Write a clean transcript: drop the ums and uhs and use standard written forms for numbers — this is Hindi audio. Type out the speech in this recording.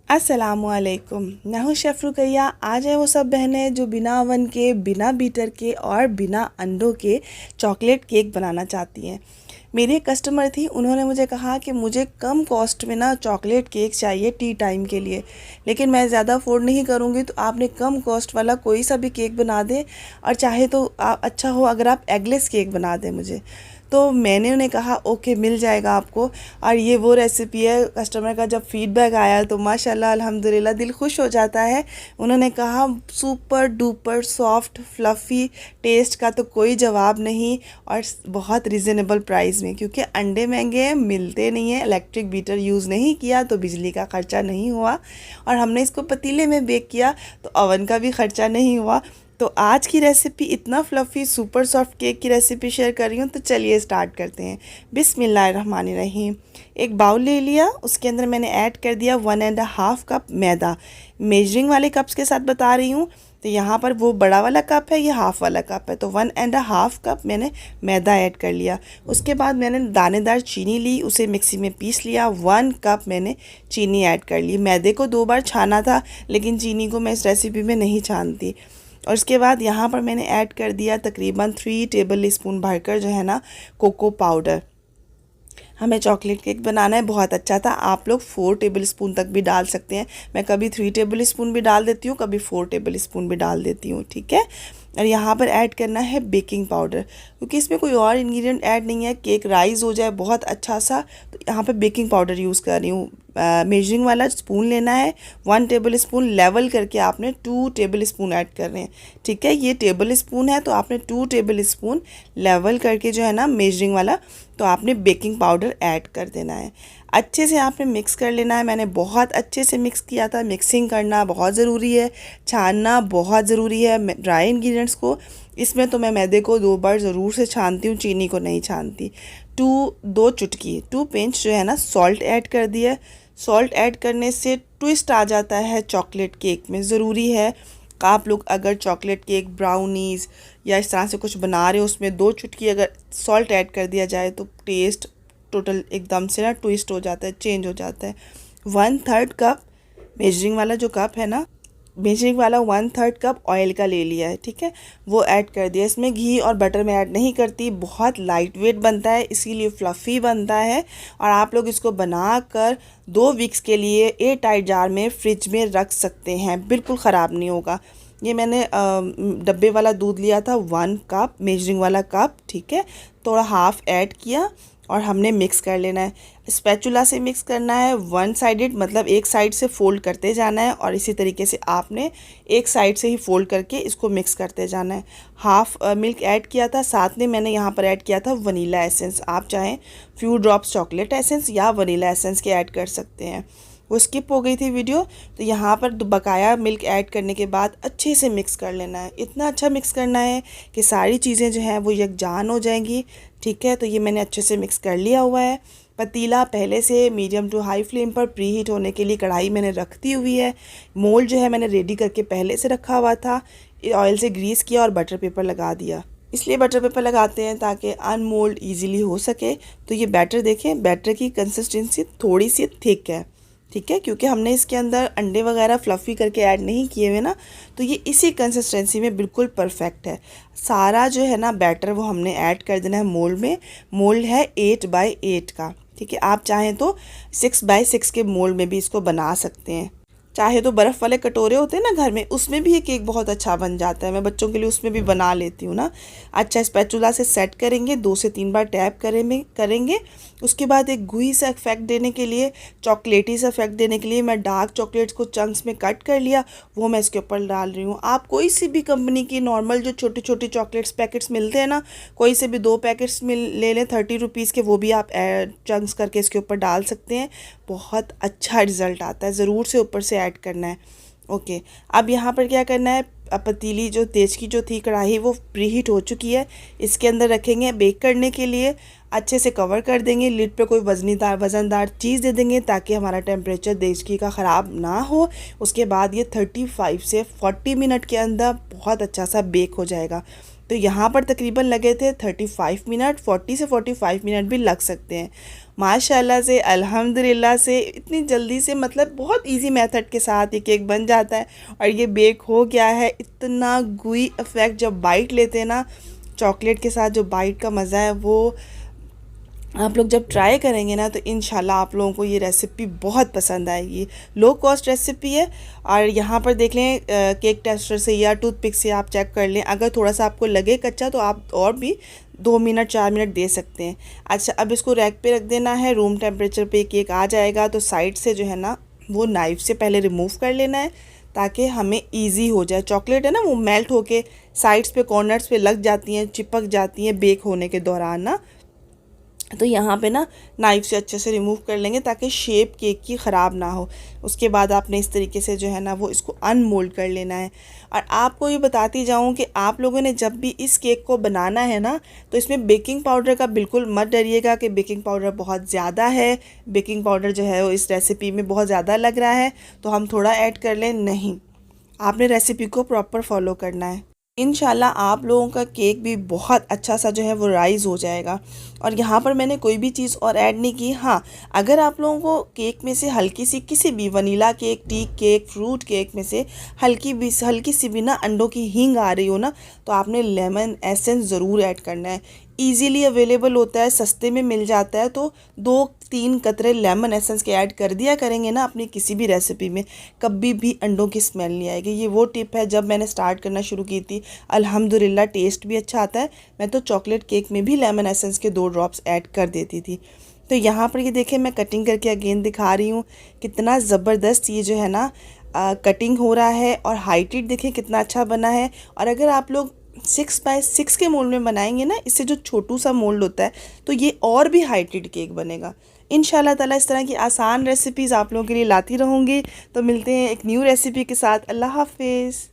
अस्सलामुअलैकुम। मैं हूँ शेफ़ रुकैया। आज है वो सब बहनें जो बिना ओवन के, बिना बीटर के और बिना अंडों के चॉकलेट केक बनाना चाहती हैं। मेरी एक कस्टमर थी, उन्होंने मुझे कहा कि मुझे कम कॉस्ट में ना चॉकलेट केक चाहिए टी टाइम के लिए, लेकिन मैं ज़्यादा अफोर्ड नहीं करूँगी, तो आपने कम कॉस्ट वाला कोई सा भी केक बना दें, और चाहे तो अच्छा हो अगर आप एगलेस केक बना दें मुझे। तो मैंने उन्हें कहा ओके, मिल जाएगा आपको। और ये वो रेसिपी है, कस्टमर का जब फीडबैक आया तो माशाल्लाह अल्हम्दुलिल्लाह दिल खुश हो जाता है। उन्होंने कहा super duper soft fluffy, taste का तो कोई जवाब नहीं, और बहुत रिजनेबल प्राइस में, क्योंकि अंडे महंगे हैं, मिलते नहीं हैं। इलेक्ट्रिक बीटर यूज़ नहीं किया तो बिजली का ख़र्चा नहीं हुआ, और हमने इसको पतीले में बेक किया तो ओवन का भी ख़र्चा नहीं हुआ। तो आज की रेसिपी इतना फ्लफ़ी सुपर सॉफ्ट केक की रेसिपी शेयर कर रही हूँ, तो चलिए स्टार्ट करते हैं। बिस्मिल्लाहिर्रहमानिर्रहीम। एक बाउल ले लिया, उसके अंदर मैंने ऐड कर दिया 1.5 कप मैदा। मेजरिंग वाले कप्स के साथ बता रही हूँ, तो यहाँ पर वो बड़ा वाला कप है, ये हाफ़ वाला कप है, तो 1.5 कप मैंने मैदा ऐड कर लिया। उसके बाद मैंने दानेदार चीनी ली, उसे मिक्सी में पीस लिया। 1 कप मैंने चीनी ऐड कर ली। मैदे को 2 बार छाना था, लेकिन चीनी को मैं इस रेसिपी में नहीं छानती। और उसके बाद यहाँ पर मैंने ऐड कर दिया तकरीबन 3 टेबल स्पून भरकर जो है ना कोको पाउडर। हमें चॉकलेट केक बनाना है, बहुत अच्छा था। आप लोग 4 टेबल स्पून तक भी डाल सकते हैं। मैं कभी 3 टेबल स्पून भी डाल देती हूँ, कभी 4 टेबल स्पून भी डाल देती हूँ, ठीक है। और यहाँ पर ऐड करना है बेकिंग पाउडर, क्योंकि इसमें कोई और इंग्रेडिएंट ऐड नहीं है, केक राइज हो जाए बहुत अच्छा सा, तो यहाँ पर बेकिंग पाउडर यूज़ कर रही हूँ। मेजरिंग वाला स्पून लेना है, 1 टेबल स्पून लेवल करके आपने 2 टेबल स्पून ऐड कर रहे हैं, ठीक है। ये टेबल स्पून है तो आपने 2 टेबल स्पून लेवल करके जो है ना मेजरिंग वाला, तो आपने बेकिंग पाउडर ऐड कर देना है। अच्छे से आपने मिक्स कर लेना है। मैंने बहुत अच्छे से मिक्स किया था। मिक्सिंग करना बहुत ज़रूरी है, छानना बहुत ज़रूरी है ड्राई इंग्रेडिएंट्स को। इसमें तो मैं मैदे को 2 बार ज़रूर से छानती हूँ, चीनी को नहीं छानती। 2 चुटकी 2 पिंच जो है ना सॉल्ट ऐड कर दिया। सॉल्ट ऐड करने से ट्विस्ट आ जाता है चॉकलेट केक में। ज़रूरी है आप लोग अगर चॉकलेट केक, ब्राउनीज़ या इस तरह से कुछ बना रहे हो, उसमें 2 चुटकी अगर सॉल्ट ऐड कर दिया जाए तो टेस्ट टोटल एकदम से ना ट्विस्ट हो जाता है, चेंज हो जाता है। 1/3 कप मेजरिंग वाला जो कप है ना, मेजरिंग वाला 1/3 कप ऑयल का ले लिया है, ठीक है, वो ऐड कर दिया। इसमें घी और बटर में ऐड नहीं करती, बहुत लाइट वेट बनता है, इसीलिए फ्लफ़ी बनता है। और आप लोग इसको बनाकर 2 वीक्स के लिए एयर टाइट जार में फ्रिज में रख सकते हैं, बिल्कुल ख़राब नहीं होगा। ये मैंने डब्बे वाला दूध लिया था 1 कप, मेजरिंग वाला कप, ठीक है, थोड़ा हाफ़ ऐड किया और हमने मिक्स कर लेना है। स्पैचुला से मिक्स करना है, 1 साइडेड, मतलब एक साइड से फ़ोल्ड करते जाना है, और इसी तरीके से आपने एक साइड से ही फ़ोल्ड करके इसको मिक्स करते जाना है। हाफ़ मिल्क ऐड किया था, साथ में मैंने यहाँ पर ऐड किया था वनीला एसेंस। आप चाहें फ्यू ड्रॉप्स चॉकलेट एसेंस या वनीला एसेंस के ऐड कर सकते हैं। वो स्किप हो गई थी वीडियो, तो यहाँ पर बकाया मिल्क ऐड करने के बाद अच्छे से मिक्स कर लेना है। इतना अच्छा मिक्स करना है कि सारी चीज़ें जो हैं वो यकजान हो जाएंगी, ठीक है। तो ये मैंने अच्छे से मिक्स कर लिया हुआ है। पतीला पहले से मीडियम टू हाई फ्लेम पर प्री हीट होने के लिए कढ़ाई मैंने रख दी हुई है। मोल्ड जो है मैंने रेडी करके पहले से रखा हुआ था। ऑयल से ग्रीस किया और बटर पेपर लगा दिया। इसलिए बटर पेपर लगाते हैं ताकि अनमोल्ड ईजीली हो सके। तो ये बैटर देखें, बैटर की कंसिस्टेंसी थोड़ी सी थिक है, ठीक है, क्योंकि हमने इसके अंदर अंडे वगैरह फ्लफ़ी करके ऐड नहीं किए हुए ना, तो ये इसी कंसिस्टेंसी में बिल्कुल परफेक्ट है। सारा जो है ना बैटर वो हमने ऐड कर देना है मोल्ड में। मोल्ड है 8x8 का, ठीक है। आप चाहें तो 6x6 के मोल्ड में भी इसको बना सकते हैं। चाहे तो बर्फ़ वाले कटोरे होते हैं ना घर में, उसमें भी ये केक बहुत अच्छा बन जाता है। मैं बच्चों के लिए उसमें भी बना लेती हूँ ना। अच्छा, स्पैचुला से सेट करेंगे, 2 से 3 बार टैप करेंगे। उसके बाद एक घुई सा इफेक्ट देने के लिए, चॉकलेटी सा इफेक्ट देने के लिए मैं डार्क चॉकलेट्स को चंक्स में कट कर लिया, वो मैं इसके ऊपर डाल रही हूँ। आप कोई सी भी कंपनी की नॉर्मल जो छोटे छोटे चॉकलेट्स पैकेट्स मिलते हैं ना, कोई से भी 2 पैकेट्स ले लें 30 रुपीज़ के, वो भी आप चंक्स करके इसके ऊपर डाल सकते हैं। बहुत अच्छा रिज़ल्ट आता है, ज़रूर से ऊपर से ऐड करना है। ओके, अब यहाँ पर क्या करना है, पतीली जो तेज की जो थी कढ़ाई वो प्री हीट हो चुकी है, इसके अंदर रखेंगे बेक करने के लिए। अच्छे से कवर कर देंगे, लिड पे कोई वज़नदार चीज़ दे देंगे ताकि हमारा टेम्परेचर देचकी का ख़राब ना हो। उसके बाद ये 35 से 40 मिनट के अंदर बहुत अच्छा सा बेक हो जाएगा। तो यहाँ पर तकरीबन लगे थे 35 मिनट, 40 से 45 मिनट भी लग सकते हैं। माशाल्लाह से अल्हम्दुलिल्लाह से इतनी जल्दी से, मतलब बहुत इजी मेथड के साथ ये केक बन जाता है और ये बेक हो गया है। इतना गुई इफ़ेक्ट जब बाइट लेते हैं ना, चॉकलेट के साथ जो बाइट का मज़ा है वो आप लोग जब ट्राई करेंगे ना तो इंशाल्लाह आप लोगों को ये रेसिपी बहुत पसंद आएगी। लो कॉस्ट रेसिपी है। और यहाँ पर देख लें केक टेस्टर से या टूथपिक से आप चेक कर लें, अगर थोड़ा सा आपको लगे कच्चा तो आप और भी 2 मिनट 4 मिनट दे सकते हैं। अच्छा, अब इसको रैक पे रख देना है, रूम टेम्परेचर पे केक आ जाएगा तो साइड से जो है ना वो नाइफ़ से पहले रिमूव कर लेना है ताकि हमें ईजी हो जाए। चॉकलेट है ना वो मेल्ट होके साइड्स पे कॉर्नर्स पे लग जाती हैं, चिपक जाती हैं बेक होने के दौरान ना। तो यहाँ पे ना नाइफ़ से अच्छे से रिमूव कर लेंगे ताकि शेप केक की ख़राब ना हो। उसके बाद आपने इस तरीके से जो है ना वो इसको अनमोल्ड कर लेना है। और आपको ये बताती जाऊँ कि आप लोगों ने जब भी इस केक को बनाना है ना तो इसमें बेकिंग पाउडर का बिल्कुल मत डरिएगा कि बेकिंग पाउडर बहुत ज़्यादा है, बेकिंग पाउडर जो है वो इस रेसिपी में बहुत ज़्यादा लग रहा है तो हम थोड़ा ऐड कर लें। नहीं, आपने रेसिपी को प्रॉपर फॉलो करना है। इंशाल्लाह आप लोगों का केक भी बहुत अच्छा सा जो है वो राइज़ हो जाएगा। और यहाँ पर मैंने कोई भी चीज़ और ऐड नहीं की। हाँ, अगर आप लोगों को केक में से हल्की सी किसी भी vanilla cake, tea cake, fruit cake में से हल्की सी भी ना अंडों की हींग आ रही हो ना तो आपने लेमन एसेंस ज़रूर ऐड करना है। ईज़िली अवेलेबल होता है, सस्ते में मिल जाता है, तो 2-3 कतरे लेमन एसेंस के ऐड कर दिया करेंगे ना अपनी किसी भी रेसिपी में, कभी भी अंडों की स्मेल नहीं आएगी। ये वो टिप है जब मैंने स्टार्ट करना शुरू की थी, अल्हम्दुलिल्लाह टेस्ट भी अच्छा आता है। मैं तो चॉकलेट केक में भी लेमन एसेंस के 2 ड्रॉप्स ऐड कर देती थी। तो यहाँ पर ये देखें मैं कटिंग करके अगेन दिखा रही हूँ कितना ज़बरदस्त ये जो है ना कटिंग हो रहा है। और हाइटेड देखें कितना अच्छा बना है। और अगर आप लोग 6x6 के मोल्ड में बनाएंगे ना, इससे जो छोटू सा मोल्ड होता है तो ये और भी हाइटेड केक बनेगा। इंशाल्लाह ताला इस तरह की आसान रेसिपीज़ आप लोगों के लिए लाती रहूँगी। तो मिलते हैं एक न्यू रेसिपी के साथ। अल्लाह हाफिज़।